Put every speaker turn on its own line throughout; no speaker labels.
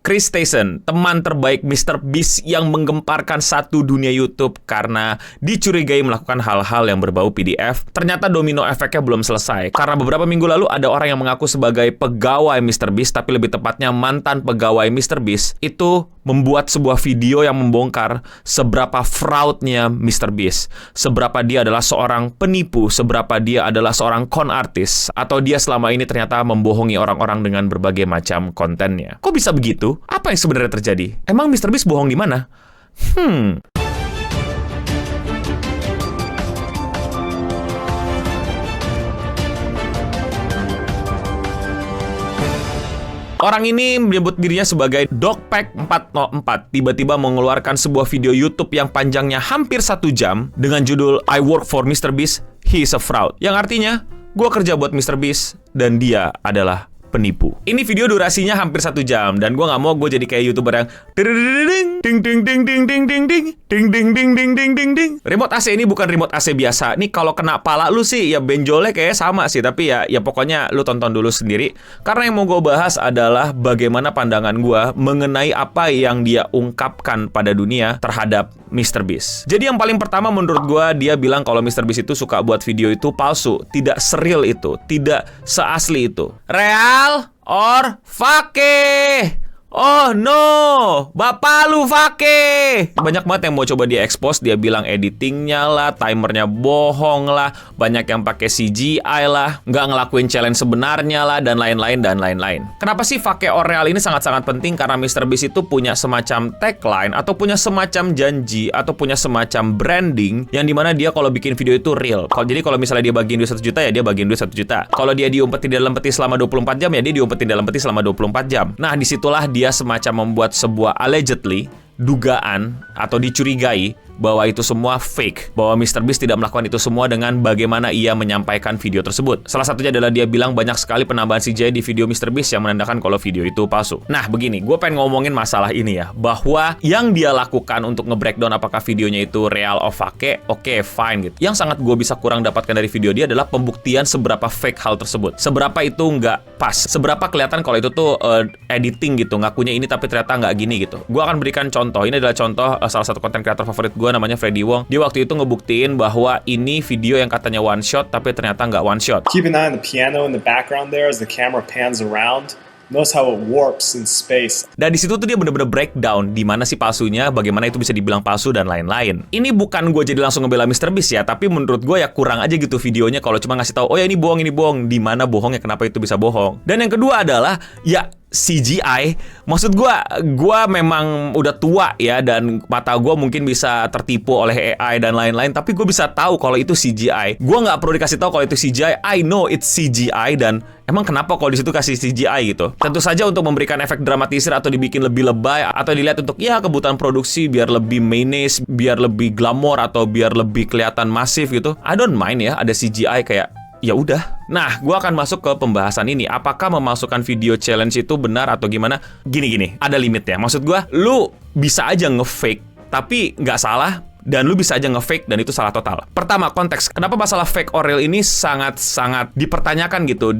Chris Tyson, teman terbaik Mr. Beast yang menggemparkan satu dunia YouTube karena dicurigai melakukan hal-hal yang berbau PDF. Ternyata domino efeknya belum selesai. Karena beberapa minggu lalu ada orang yang mengaku sebagai pegawai Mr. Beast, tapi lebih tepatnya mantan pegawai Mr. Beast, itu membuat sebuah video yang membongkar seberapa fraudnya Mr. Beast. Seberapa dia adalah seorang penipu, seberapa dia adalah seorang con artist, atau dia selama ini ternyata membohongi orang-orang dengan berbagai macam kontennya. Kok bisa begitu? Apa yang sebenarnya terjadi? Emang Mr. Beast bohong di mana? Orang ini menyebut dirinya sebagai Dogpack404. Tiba-tiba mengeluarkan sebuah video YouTube yang panjangnya hampir 1 jam dengan judul I work for Mr. Beast, he is a fraud. Yang artinya, gue kerja buat Mr. Beast dan dia adalah penipu. Ini video durasinya hampir 1 jam dan gue nggak mau gue jadi kayak YouTuber yang ding ding ding ding ding ding ding ding ding ding ding ding ding ding. Remote AC ini bukan remote AC biasa. Nih kalau kena pala lu sih ya benjolnya kayak sama sih, tapi ya pokoknya lu tonton dulu sendiri. Karena yang mau gue bahas adalah bagaimana pandangan gue mengenai apa yang dia ungkapkan pada dunia terhadap Mr. Beast. Jadi yang paling pertama menurut gue, dia bilang kalau Mr. Beast itu suka buat video itu palsu, tidak seril itu, tidak seasli itu. Real or fake? Oh no, bapak lu fake. Banyak banget yang mau coba dia expose. Dia bilang editingnya lah, timernya bohong lah, banyak yang pakai CGI lah, nggak ngelakuin challenge sebenarnya lah, dan lain-lain dan lain-lain. Kenapa sih fake or real ini sangat-sangat penting? Karena Mr. Beast itu punya semacam tagline, atau punya semacam janji, atau punya semacam branding, yang dimana dia kalau bikin video itu real. Jadi kalau misalnya dia bagiin duit 1 juta, ya dia bagiin duit 1 juta. Kalau dia diumpetin dalam peti selama 24 jam, ya dia diumpetin dalam peti selama 24 jam. Nah, disitulah dia semacam membuat sebuah allegedly, dugaan atau dicurigai bahwa itu semua fake, bahwa Mr. Beast tidak melakukan itu semua dengan bagaimana ia menyampaikan video tersebut. Salah satunya adalah dia bilang banyak sekali penambahan CGI di video Mr. Beast yang menandakan kalau video itu palsu. Nah begini, gue pengen ngomongin masalah ini ya, bahwa yang dia lakukan untuk nge-breakdown apakah videonya itu real or fake, oke, fine gitu. Yang sangat gue bisa kurang dapatkan dari video dia adalah pembuktian seberapa fake hal tersebut, seberapa itu nggak pas, seberapa kelihatan kalau itu tuh editing gitu, ngakunya ini tapi ternyata nggak gini gitu. Gue akan berikan contoh. Ini adalah contoh salah satu konten kreator favorit gue, namanya Freddy Wong. Dia waktu itu ngebuktiin bahwa ini video yang katanya one shot, tapi ternyata nggak one shot.
Keep an eye on the piano in the background there as the camera pans around. Notice how it warps in space.
Dan di situ tuh dia bener-bener breakdown di mana sih palsunya, bagaimana itu bisa dibilang palsu dan lain-lain. Ini bukan gue jadi langsung ngebela Mr. Beast ya, tapi menurut gue ya kurang aja gitu videonya kalau cuma ngasih tahu, oh ya ini bohong, di mana bohongnya, kenapa itu bisa bohong. Dan yang kedua adalah ya CGI. Maksud gue memang udah tua ya, dan mata gue mungkin bisa tertipu oleh AI dan lain-lain, tapi gue bisa tahu kalau itu CGI. Gue nggak perlu dikasih tahu kalau itu CGI. I know it's CGI, dan emang kenapa kalau di situ kasih CGI gitu? Tentu saja untuk memberikan efek dramatisir atau dibikin lebih lebay, atau dilihat untuk ya kebutuhan produksi biar lebih mayonnaise, biar lebih glamor, atau biar lebih kelihatan masif gitu. I don't mind ya ada CGI, kayak ya udah. Nah, gue akan masuk ke pembahasan ini. Apakah memasukkan video challenge itu benar atau gimana? Gini, ada limitnya. Maksud gue, lu bisa aja nge-fake, tapi nggak salah. Dan lu bisa aja nge-fake dan itu salah total. Pertama, konteks. Kenapa masalah fake or real ini sangat-sangat dipertanyakan gitu.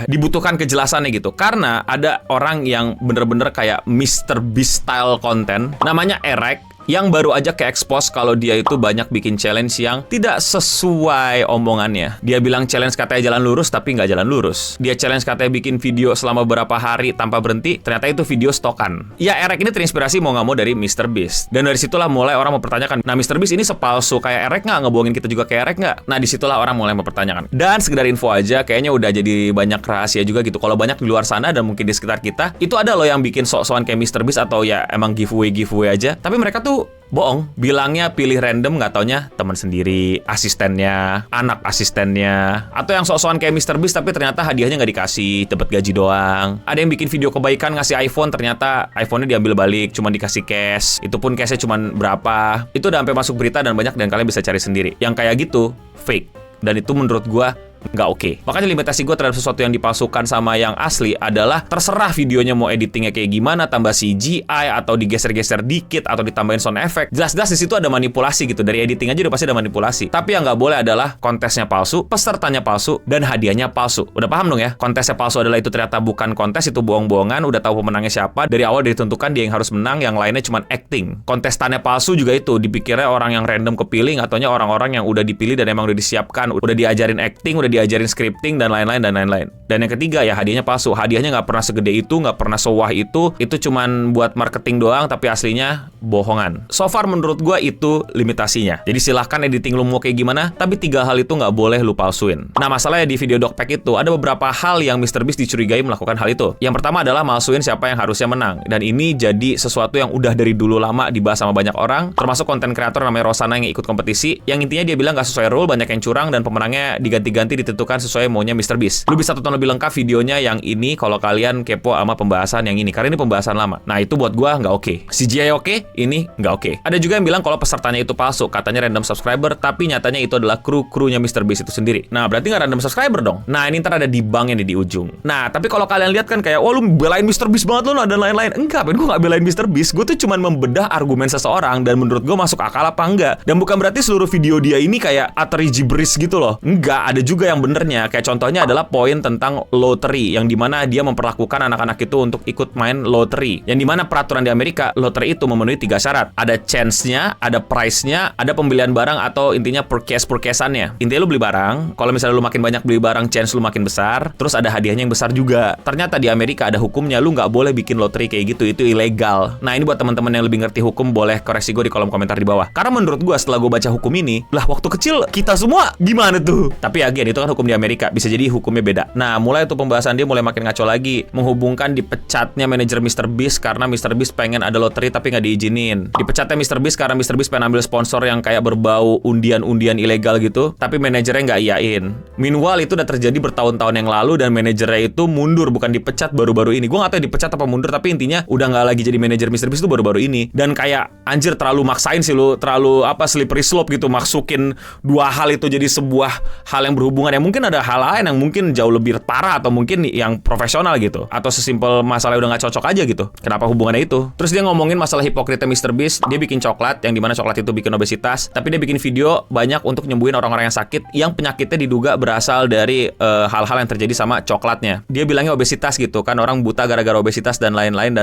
Dibutuhkan kejelasannya gitu. Karena ada orang yang bener-bener kayak Mr. Beast style konten, namanya Erek, yang baru aja ke-expose kalau dia itu banyak bikin challenge yang tidak sesuai omongannya. Dia bilang challenge katanya jalan lurus, tapi nggak jalan lurus. Dia challenge katanya bikin video selama beberapa hari tanpa berhenti, ternyata itu video stokan. Ya, Erek ini terinspirasi mau nggak mau dari Mr. Beast. Dan dari situlah mulai orang mempertanyakan, nah Mr. Beast ini sepalsu kayak Erek nggak? Ngebohongin kita juga kayak Erek nggak? Nah, disitulah orang mulai mempertanyakan. Dan sekedar info aja, kayaknya udah jadi banyak rahasia juga gitu. Kalau banyak di luar sana dan mungkin di sekitar kita, itu ada loh yang bikin sok-sokan kayak Mr. Beast atau ya emang giveaway aja. Tapi mereka tuh bohong, bilangnya pilih random, nggak taunya teman sendiri, asistennya, anak asistennya, atau yang sok-sokan kayak Mr. Beast tapi ternyata hadiahnya nggak dikasih, dapat gaji doang. Ada yang bikin video kebaikan ngasih iPhone, ternyata iPhone-nya diambil balik, cuma dikasih cash, itu pun cashnya cuma berapa. Itu udah sampai masuk berita dan banyak, dan kalian bisa cari sendiri. Yang kayak gitu fake, dan itu menurut gua nggak oke. Makanya limitasi gue terhadap sesuatu yang dipalsukan sama yang asli adalah terserah videonya mau editingnya kayak gimana, tambah CGI atau digeser-geser dikit atau ditambahin sound effect. Jelas-jelas di situ ada manipulasi gitu. Dari editing aja udah pasti ada manipulasi. Tapi yang nggak boleh adalah kontesnya palsu, pesertanya palsu, dan hadiahnya palsu. Udah paham dong ya? Kontesnya palsu adalah itu ternyata bukan kontes, itu bohong-bohongan. Udah tahu pemenangnya siapa. Dari awal ditentukan dia yang harus menang, yang lainnya cuma acting. Kontestannya palsu juga itu dipikirnya orang yang random kepilih, ataunya orang-orang yang udah dipilih dan emang udah disiapkan, udah diajarin acting, udah diajarin scripting dan lain-lain dan lain-lain. Dan yang ketiga ya hadiahnya palsu. Hadiahnya nggak pernah segede itu, nggak pernah sewah itu cuman buat marketing doang, tapi aslinya bohongan. So far menurut gue itu limitasinya. Jadi silahkan editing lu mau kayak gimana, tapi 3 hal itu nggak boleh lu palsuin. Nah masalahnya di video Dokpack itu ada beberapa hal yang MrBeast dicurigai melakukan hal itu. Yang pertama adalah malsuin siapa yang harusnya menang. Dan ini jadi sesuatu yang udah dari dulu lama dibahas sama banyak orang, termasuk konten kreator namanya Rosana yang ikut kompetisi, yang intinya dia bilang nggak sesuai rule, banyak yang curang dan pemenangnya diganti-ganti ditentukan sesuai maunya MrBeast. Lu bisa tonton lebih lengkap videonya yang ini kalau kalian kepo sama pembahasan yang ini, karena ini pembahasan lama. Nah itu buat gua nggak oke. CGI oke, ini nggak oke. Ada juga yang bilang kalau pesertanya itu palsu, katanya random subscriber, tapi nyatanya itu adalah kru-krunya MrBeast itu sendiri. Nah berarti nggak random subscriber dong. Nah ini ntar ada debungnya nih di ujung. Nah tapi kalau kalian lihat kan kayak, oh lu belain MrBeast banget lu dan lain-lain. Enggak, gue nggak belain MrBeast. Gue tuh cuman membedah argumen seseorang dan menurut gue masuk akal apa enggak. Dan bukan berarti seluruh video dia ini kayak utterly gibberish gitu loh. Enggak, ada juga yang benernya. Kayak contohnya adalah poin tentang lottery, yang dimana dia memperlakukan anak-anak itu untuk ikut main lottery. Yang dimana peraturan di Amerika, lottery itu memenuhi 3 syarat. Ada chance-nya, ada price-nya, ada pembelian barang atau intinya purchase-purchase-annya. Intinya lu beli barang, kalau misalnya lu makin banyak beli barang, chance lu makin besar, terus ada hadiahnya yang besar juga. Ternyata di Amerika ada hukumnya, lu nggak boleh bikin lottery kayak gitu, itu ilegal. Nah ini buat teman-teman yang lebih ngerti hukum, boleh koreksi gue di kolom komentar di bawah. Karena menurut gue setelah gue baca hukum ini, lah waktu kecil kita semua gimana tuh? Tapi again, itu kan hukum di Amerika, bisa jadi hukumnya beda. Nah mulai tuh pembahasan dia mulai makin ngaco lagi, menghubungkan dipecatnya manajer MrBeast karena MrBeast pengen ada lottery tapi nggak diizinin. Dipecatnya MrBeast karena MrBeast pengen ambil sponsor yang kayak berbau undian-undian ilegal gitu, tapi manajernya nggak iyain. Meanwhile itu udah terjadi bertahun-tahun yang lalu dan manajernya itu mundur, bukan dipecat baru-baru ini. Gue nggak tahu dipecat apa mundur, tapi intinya udah nggak lagi jadi manajer MrBeast itu baru-baru ini. Dan kayak anjir terlalu maksain sih lu, terlalu slippery slope gitu, masukin 2 hal itu jadi sebuah hal yang berhubungan. Ya mungkin ada hal lain yang mungkin jauh lebih parah atau mungkin yang profesional gitu, atau sesimpel masalah udah nggak cocok aja gitu. Kenapa hubungannya itu? Terus dia ngomongin masalah hipokritnya MrBeast. Dia bikin coklat yang dimana coklat itu bikin obesitas, tapi dia bikin video banyak untuk nyembuhin orang-orang yang sakit yang penyakitnya diduga berasal dari hal-hal yang terjadi sama coklatnya. Dia bilangnya obesitas gitu kan, orang buta gara-gara obesitas dan lain-lain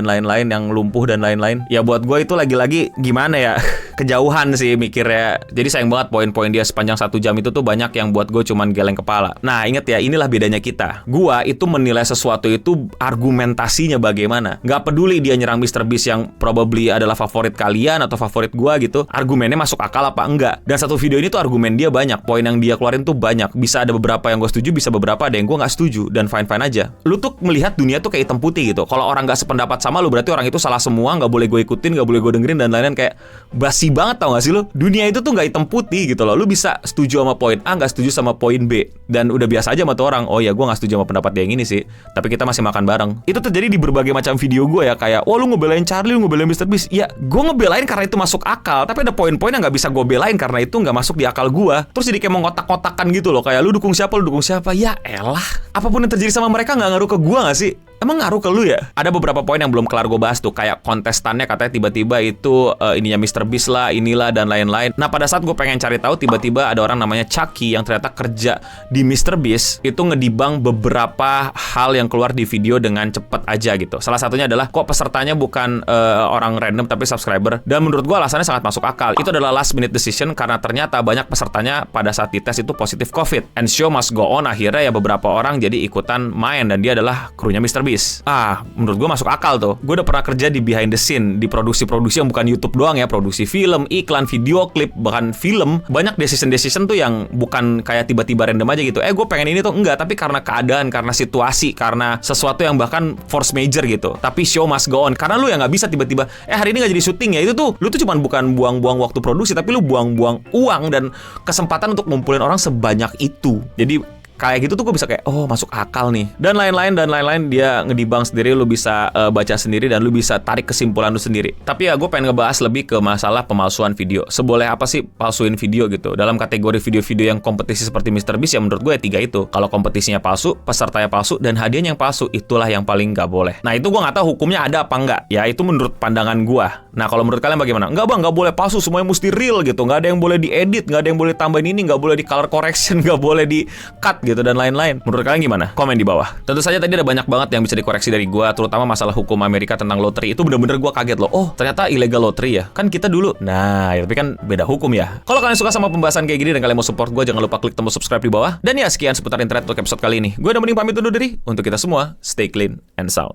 yang lumpuh dan lain-lain. Ya buat gue itu lagi-lagi gimana ya, kejauhan sih mikirnya. Jadi sayang banget poin-poin dia sepanjang 1 jam itu tuh banyak yang buat gue cuman geleng kepala. Nah inget ya, inilah bedanya kita. Gua itu menilai sesuatu itu argumentasinya bagaimana. Nggak peduli dia nyerang MrBeast yang probably adalah favorit kalian atau favorit gua gitu, argumennya masuk akal apa enggak. Dan satu video ini tuh argumen dia banyak, poin yang dia keluarin tuh banyak. Bisa ada beberapa yang gue setuju, bisa beberapa ada yang gue nggak setuju, dan fine-fine aja. Lu tuh melihat dunia tuh kayak hitam putih gitu. Kalau orang nggak sependapat sama lu, berarti orang itu salah semua, nggak boleh gue ikutin, nggak boleh gue dengerin dan lain-lain. Kayak basi banget, tau gak sih lu? Dunia itu tuh nggak hitam putih gitu loh. Lu bisa setuju sama poin A, nggak setuju sama poin B, dan udah biasa aja sama tuh orang. Oh ya, gue nggak setuju sama pendapat dia yang ini sih, tapi kita masih makan bareng. Itu terjadi di berbagai macam video gue ya, kayak wah lu ngebelain Charlie, lu ngebelain MrBeast. Ya gue ngebelain karena itu masuk akal, tapi ada poin-poin yang nggak bisa gue belain karena itu nggak masuk di akal gue. Terus jadi kayak mengotak-kotakan gitu loh, kayak lu dukung siapa, lu dukung siapa. Ya elah, apapun yang terjadi sama mereka nggak ngaruh ke gue nggak sih? Emang ngaruh ke lu ya? Ada beberapa poin yang belum kelar gue bahas tuh, kayak kontestannya katanya tiba-tiba itu ininya MrBeast lah, inilah dan lain-lain. Nah pada saat gue pengen cari tahu, tiba-tiba ada orang namanya Chucky yang ternyata kerja di MrBeast itu ngedibang beberapa hal yang keluar di video dengan cepet aja gitu. Salah satunya adalah kok pesertanya bukan orang random tapi subscriber. Dan menurut gue alasannya sangat masuk akal. Itu adalah last minute decision karena ternyata banyak pesertanya pada saat dites itu positif COVID. And show must go on, akhirnya ya beberapa orang jadi ikutan main dan dia adalah krunya MrBeast. Menurut gue masuk akal tuh. Gue udah pernah kerja di behind the scene, di produksi-produksi yang bukan YouTube doang ya, produksi film, iklan, video klip, bahkan film. Banyak decision-decision tuh yang bukan kayak tiba-tiba random aja gitu. Gue pengen ini tuh, enggak, tapi karena keadaan, karena situasi, karena sesuatu yang bahkan force major gitu. Tapi show must go on, karena lu yang nggak bisa tiba-tiba hari ini nggak jadi syuting ya. Itu tuh lu tuh cuman bukan buang-buang waktu produksi, tapi lu buang-buang uang dan kesempatan untuk ngumpulin orang sebanyak itu. Jadi kayak gitu tuh gue bisa kayak, oh masuk akal nih. Dan lain-lain dia ngedibang sendiri, lu bisa baca sendiri dan lu bisa tarik kesimpulan lu sendiri. Tapi ya gue pengen ngebahas lebih ke masalah pemalsuan video. Seboleh apa sih palsuin video gitu? Dalam kategori video-video yang kompetisi seperti MrBeast ya menurut gue ya 3 itu. Kalau kompetisinya palsu, pesertanya palsu, dan hadiahnya yang palsu, itulah yang paling nggak boleh. Nah itu gue nggak tahu hukumnya ada apa nggak. Ya itu menurut pandangan gue. Nah kalau menurut kalian bagaimana? Nggak bang, nggak boleh palsu, semuanya mesti real gitu. Nggak ada yang boleh diedit, nggak ada yang boleh tambahin ini, nggak boleh di color correction, nggak boleh di cut gitu dan lain-lain. Menurut kalian gimana? Komen di bawah. Tentu saja tadi ada banyak banget yang bisa dikoreksi dari gue, terutama masalah hukum Amerika tentang lotre. Itu bener-bener gue kaget loh. Oh ternyata illegal lottery ya. Kan kita dulu. Nah ya, tapi kan beda hukum ya. Kalau kalian suka sama pembahasan kayak gini dan kalian mau support gue, jangan lupa klik tombol subscribe di bawah. Dan ya sekian seputar internet untuk episode kali ini. Gue udah mending pamit undur diri. Untuk kita semua, stay clean and sound.